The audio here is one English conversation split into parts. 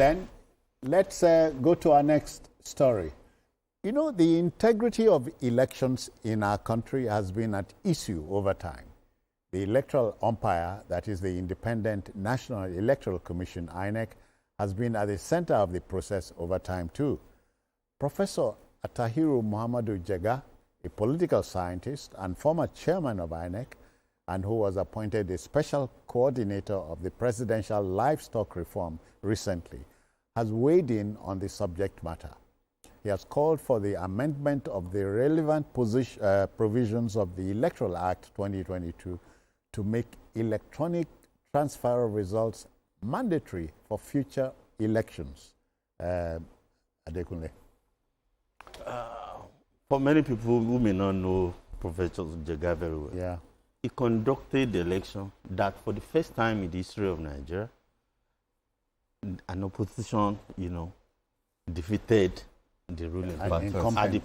Then let's go to our next story. You know, the integrity of elections in our country has been at issue over time. The electoral umpire, that is the Independent National Electoral Commission, INEC, has been at the center of the process over time too. Professor Atahiru Muhammadu Jega, a political scientist and former chairman of INEC, and who was appointed the special coordinator of the presidential livestock reform recently, has weighed in on the subject matter. He has called for the amendment of the relevant provisions of the Electoral Act 2022 to make electronic transfer of results mandatory for future elections. Adekunle. For many people who may not know Professor Jega very well, he conducted the election that for the first time in the history of Nigeria, an opposition, defeated the ruling party at the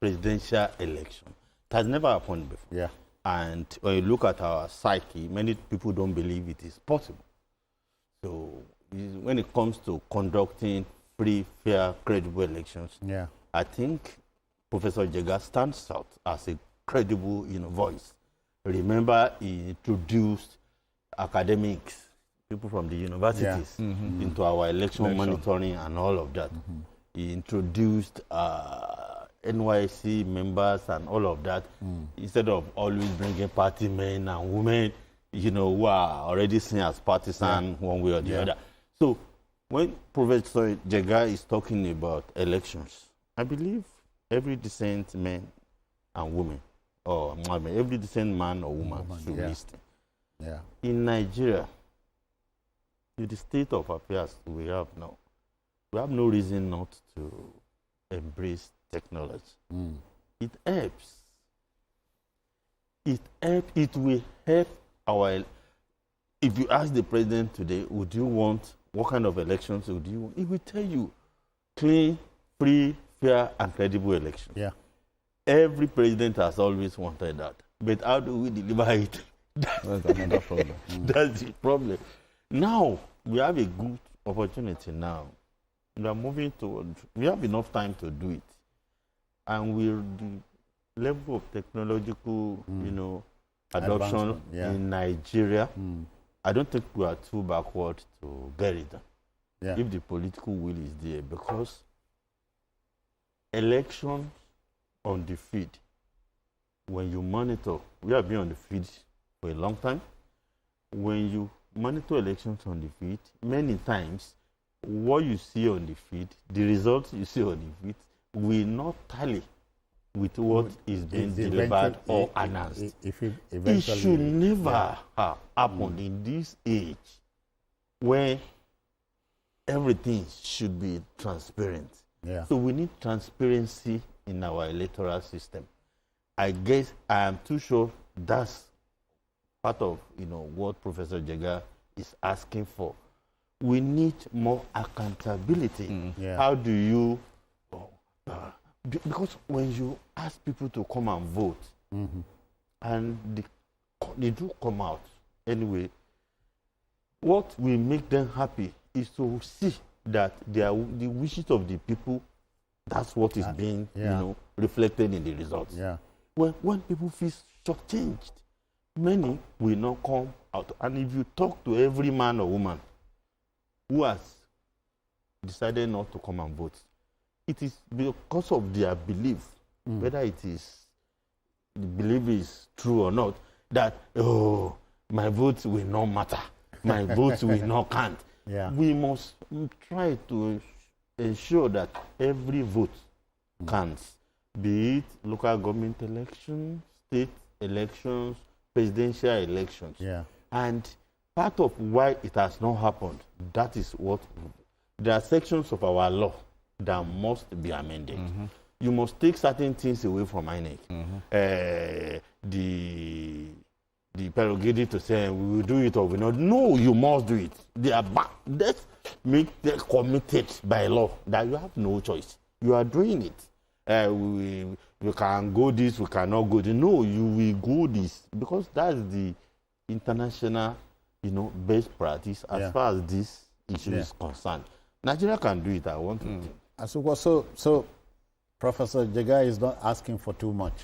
presidential election. It has never happened before. Yeah. And when you look at our psyche, many people don't believe it is possible. So when it comes to conducting free, fair, credible elections, I think Professor Jega stands out as a credible voice. Remember, he introduced academics, people from the universities, into our election monitoring and all of that. He introduced NYC members and all of that, instead of always bringing party men and women, who are already seen as partisan one way or the other. So when Professor Jega is talking about elections, I believe every decent man and woman, or every decent man or woman should listen. In Nigeria, with the state of affairs we have now, we have no reason not to embrace technology. It helps. It will help our. If you ask the president today, what kind of elections would you want? He will tell you, clean, free, fair, and credible elections. Every president has always wanted that. But how do we deliver it? That's another problem. That's the problem. Now, we have a good opportunity now. We are moving toward, we have enough time to do it. And with the level of technological, adoption in Nigeria, I don't think we are too backward to get it done. If the political will is there, because elections on the field, when you monitor, we have been on the field for a long time. When you monitor elections on the field, many times, what you see on the field, the results you see on the field, will not tally with what is being delivered or announced. It should never have happened in this age where everything should be transparent. So we need transparency in our electoral system. I guess I am too sure that's part of what Professor Jega is asking for. We need more accountability. How do you because when you ask people to come and vote, and they do come out anyway, what will make them happy is to see that the wishes of the people, that's what is being reflected in the results. When people feel shortchanged, many will not come out. And if you talk to every man or woman who has decided not to come and vote, it is because of their belief, whether the belief is true or not, that, my votes will not matter. My votes will not count. We must try to ensure that every vote counts, be it local government elections, state elections, presidential elections. And part of why it has not happened, that is what, there are sections of our law that must be amended. You must take certain things away from INEC. The prerogative to say we will do it or we not. No, you must do it. They are let's make them committed by law that you have no choice. You are doing it. We can go this, we cannot go this. No, you will go this, because that's the international, best practice as far as this issue is concerned. Nigeria can do it, I want to think. So Professor Jega is not asking for too much.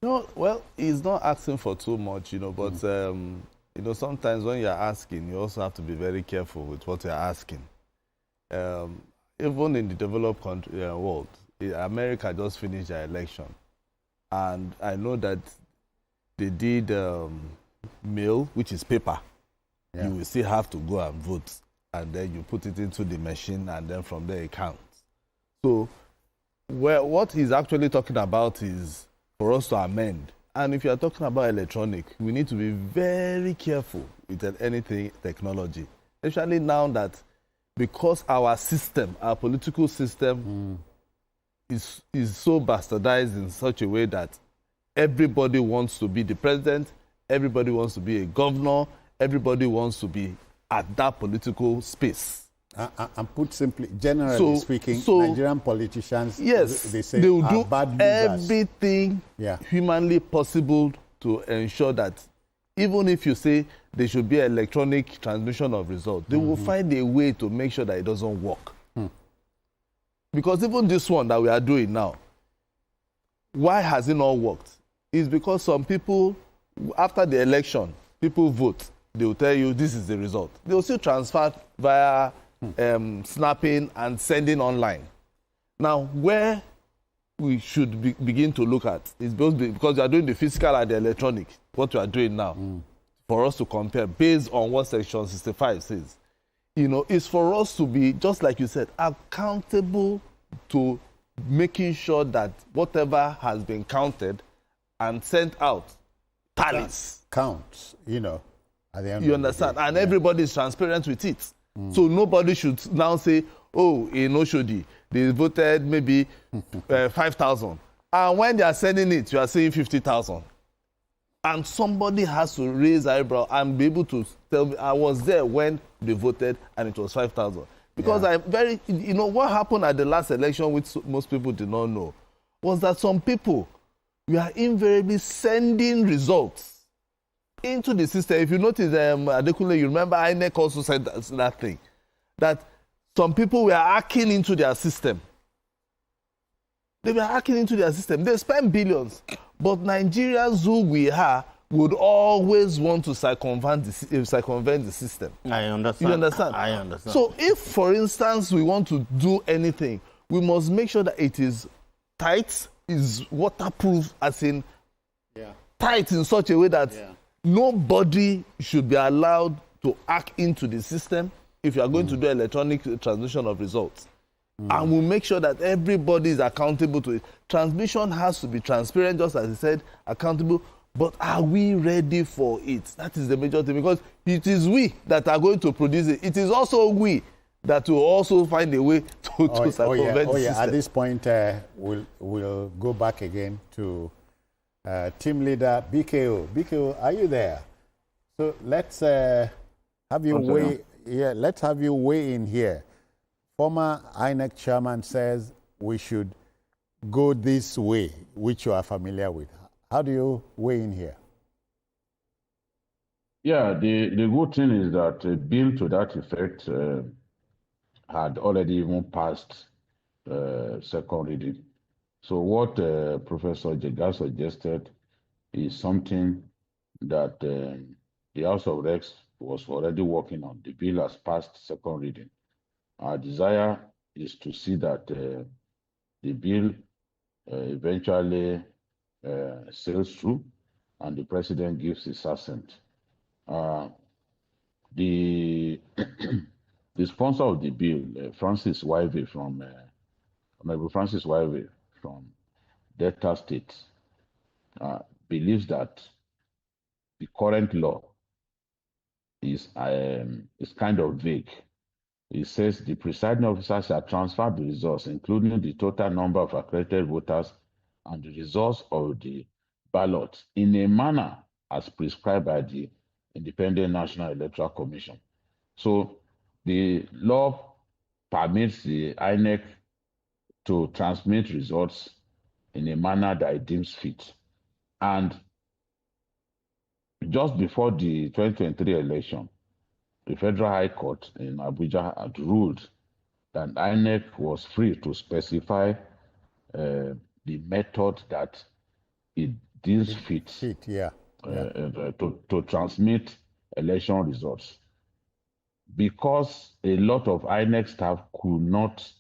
No, well, he's not asking for too much, but sometimes when you're asking, you also have to be very careful with what you're asking. Even in the developed country, world, America just finished their election. And I know that they did mail, which is paper. Yeah. You will still have to go and vote. And then you put it into the machine, and then from there it counts. So what he's actually talking about is for us to amend. And if you are talking about electronic, we need to be very careful with anything technology. Especially now that because our system, our political system is so bastardized in such a way that everybody wants to be the president, everybody wants to be a governor, everybody wants to be at that political space. And put simply, generally speaking, Nigerian politicians, yes, they say, they will do bad everything humanly possible to ensure that even if you say there should be electronic transmission of results, they will find a way to make sure that it doesn't work. Because even this one that we are doing now, why has it not worked? It's because some people, after the election, people vote. They will tell you this is the result. They will still transfer via snapping and sending online. Now, where we should begin to look at is because you are doing the physical and the electronic, what you are doing now, for us to compare based on what Section 65 says. It's for us to be, just like you said, accountable to making sure that whatever has been counted and sent out tallies. Counts, at the end you understand? And everybody is transparent with it. So nobody should now say, oh, in Oshodi, they voted maybe 5,000. And when they are sending it, you are saying 50,000. And somebody has to raise eyebrow and be able to tell me, I was there when they voted and it was 5,000. Because what happened at the last election, which most people did not know, was that some people were invariably sending results into the system. If you notice, Adekunle, you remember INEC also said that thing, that some people were hacking into their system. They were hacking into their system. They spend billions. But Nigerians who we are would always want to circumvent the system. I understand. You understand? I understand. So if, for instance, we want to do anything, we must make sure that it is tight, is waterproof, as in tight in such a way that nobody should be allowed to hack into the system if you are going to do electronic transmission of results. And we'll make sure that everybody is accountable to it. Transmission has to be transparent, just as I said, accountable. But are we ready for it? That is the major thing, because it is we that are going to produce it. It is also we that will also find a way to circumvent the system. At this point, we'll go back again to team leader BKO. BKO, are you there? So let's have you weigh. Yeah, let's have you weigh in here. Former INEC chairman says we should go this way, which you are familiar with. How do you weigh in here? Yeah, the good thing is that a bill to that effect had already even passed second reading. So what Professor Jega suggested is something that the House of Reps was already working on. The bill has passed second reading. Our desire is to see that the bill eventually sails through and the president gives his assent. The the sponsor of the bill, Francis Wivey from Honorable Francis Wivey from Delta State, believes that the current law is kind of vague. It says the presiding officer shall transfer the results, including the total number of accredited voters and the results of the ballot, in a manner as prescribed by the Independent National Electoral Commission. So the law permits the INEC to transmit results in a manner that it deems fit. And just before the 2023 election, the Federal High Court in Abuja had ruled that INEC was free to specify the method that it deems fit to transmit election results. Because a lot of INEC staff could not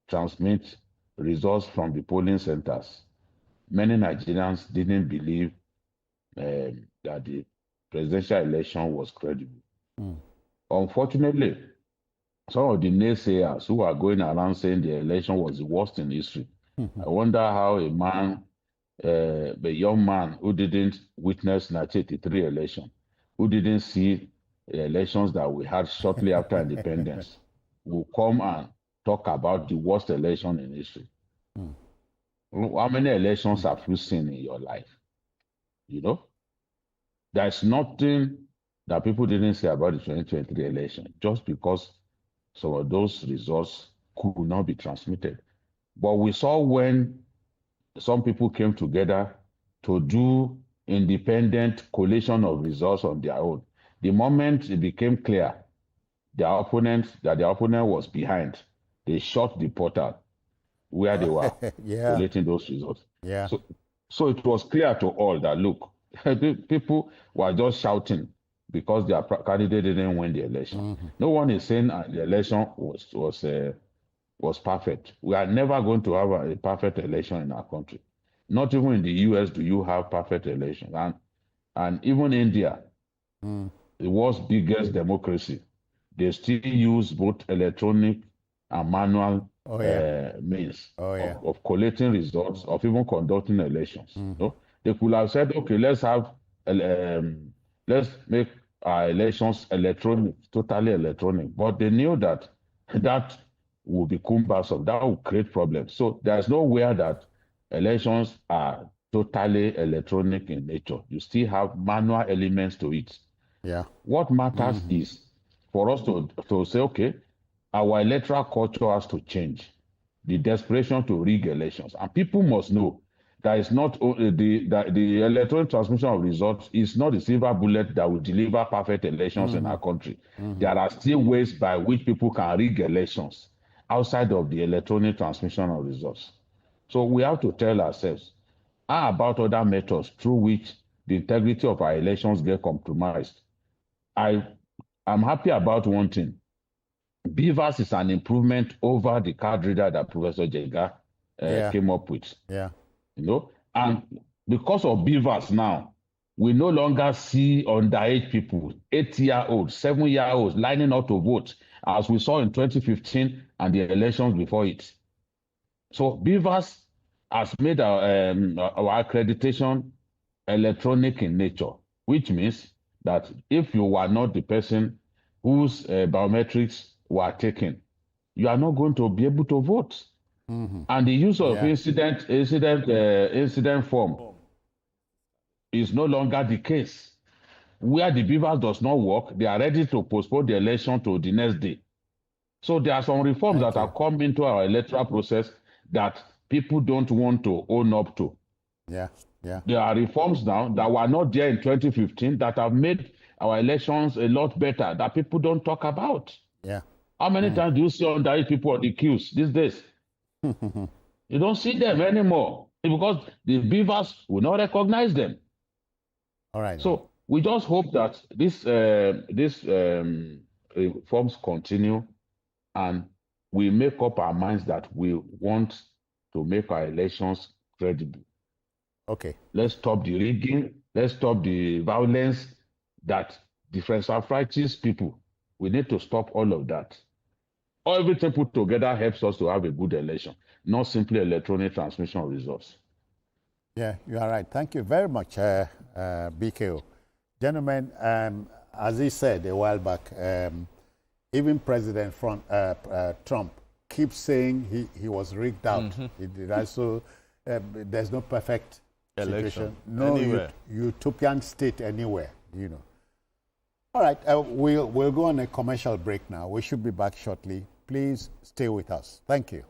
transmit results from the polling centers, many Nigerians didn't believe that the presidential election was credible. Unfortunately, some of the naysayers who are going around saying the election was the worst in history, I wonder how a young man who didn't witness 1983 election, who didn't see the elections that we had shortly after independence, will come and talk about the worst election in history. How many elections have you seen in your life? You know, there's nothing that people didn't say about the 2023 election just because some of those results could not be transmitted. But we saw when some people came together to do independent collation of results on their own. The moment it became clear their opponent was behind, they shut the portal where they were collating those results. So it was clear to all that, look, people were just shouting because their candidate didn't win the election. No one is saying the election was perfect. We are never going to have a perfect election in our country. Not even in the US do you have perfect elections. And even India, the world's biggest democracy, they still use both electronic and manual means of collating results, of even conducting elections. No? They could have said, okay, let's make our elections electronic, totally electronic. But they knew that that would be cumbersome, that would create problems. So there's nowhere that elections are totally electronic in nature. You still have manual elements to it. What matters is for us to say, okay, our electoral culture has to change. The desperation to rig elections. And people must know that it's not the electronic transmission of results is not the silver bullet that will deliver perfect elections in our country. There are still ways by which people can rig elections outside of the electronic transmission of results. So we have to tell ourselves, how about other methods through which the integrity of our elections get compromised? I'm happy about one thing. BVAS is an improvement over the card reader that Professor Jega came up with. You know, and because of BVAS now, we no longer see underage people, 8-year-olds, 7-year-olds lining up to vote, as we saw in 2015 and the elections before it. So BVAS has made our accreditation electronic in nature, which means that if you were not the person whose biometrics were taken, you are not going to be able to vote. And the use of incident form is no longer the case. Where the BVAS does not work, they are ready to postpone the election to the next day. So there are some reforms that have come into our electoral process that people don't want to own up to. There are reforms now that were not there in 2015 that have made our elections a lot better that people don't talk about. How many times do you see underage people on the queues these days? You don't see them anymore because the BVAS will not recognize them. So we just hope that these reforms continue and we make up our minds that we want to make our elections credible. Let's stop the rigging. Let's stop the violence that disenfranchises people. We need to stop all of that. Everything put together helps us to have a good election, not simply electronic transmission of results. Yeah, you are right. Thank you very much, BKO. Gentlemen, as he said a while back, even President Trump keeps saying he was rigged out. He did also, there's no perfect election, no utopian state anywhere, you know. All right, we'll go on a commercial break now. We should be back shortly. Please stay with us. Thank you.